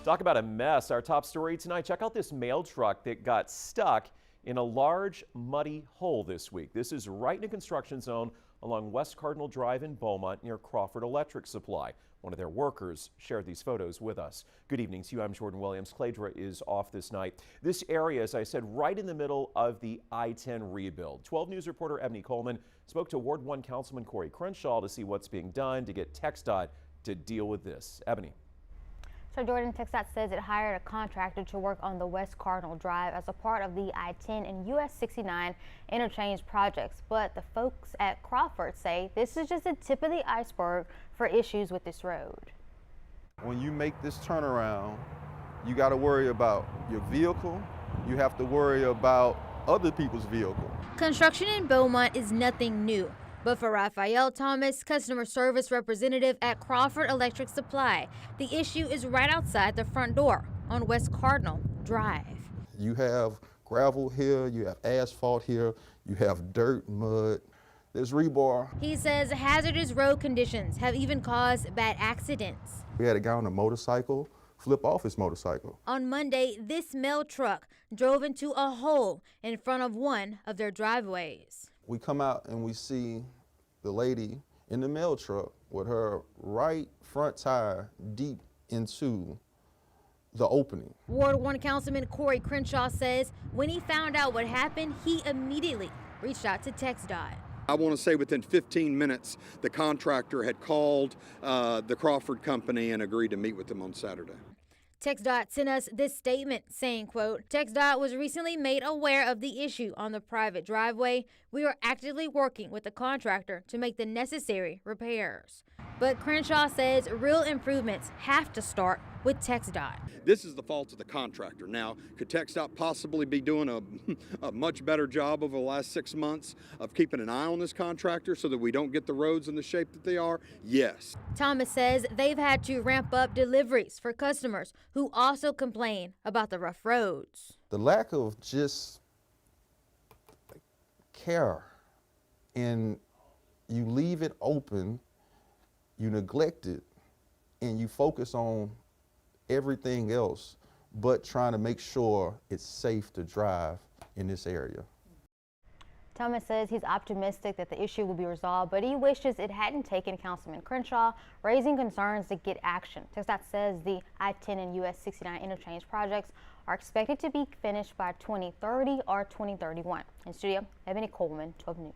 Talk about a mess. Our top story tonight. Check out this mail truck that got stuck in a large muddy hole this week. This is right in a construction zone along West Cardinal Drive in Beaumont near Crawford Electric Supply. One of their workers shared these photos with us. Good evening to you. I'm Jordan Williams. Cladra is off this night. This area, as I said, right in the middle of the I-10 rebuild. 12 News reporter Ebony Coleman spoke to Ward 1 Councilman Corey Crenshaw to see what's being done to get TxDOT to deal with this. Ebony. So Jordan, TxDOT says it hired a contractor to work on the West Cardinal Drive as a part of the I-10 and US 69 interchange projects. But the folks at Crawford say this is just the tip of the iceberg for issues with this road. When you make this turnaround, you got to worry about your vehicle. You have to worry about other people's vehicle. Construction in Beaumont is nothing new. But for Raphael Thomas, customer service representative at Crawford Electric Supply, the issue is right outside the front door on West Cardinal Drive. You have gravel here, you have asphalt here, you have dirt, mud, there's rebar. He says hazardous road conditions have even caused bad accidents. We had a guy on a motorcycle flip off his motorcycle. On Monday, this mail truck drove into a hole in front of one of their driveways. We come out and we see the lady in the mail truck with her right front tire deep into the opening. Ward 1 Councilman Corey Crenshaw says when he found out what happened, he immediately reached out to TxDOT. I want to say within 15 minutes, the contractor had called the Crawford company and agreed to meet with them on Saturday. TxDOT sent us this statement saying, quote, TxDOT was recently made aware of the issue on the private driveway. We are actively working with the contractor to make the necessary repairs. But Crenshaw says real improvements have to start with TxDOT. This is the fault of the contractor. Now, could TxDOT possibly be doing a much better job over the last 6 months of keeping an eye on this contractor so that we don't get the roads in the shape that they are? Yes. Thomas says they've had to ramp up deliveries for customers who also complain about the rough roads. The lack of just care, and you leave it open, you neglect it, and you focus on everything else but trying to make sure it's safe to drive in this area. Thomas says he's optimistic that the issue will be resolved, but he wishes it hadn't taken Councilman Crenshaw raising concerns to get action. TxDOT says the I-10 and US 69 interchange projects are expected to be finished by 2030 or 2031. In studio, Ebony Coleman, 12 News.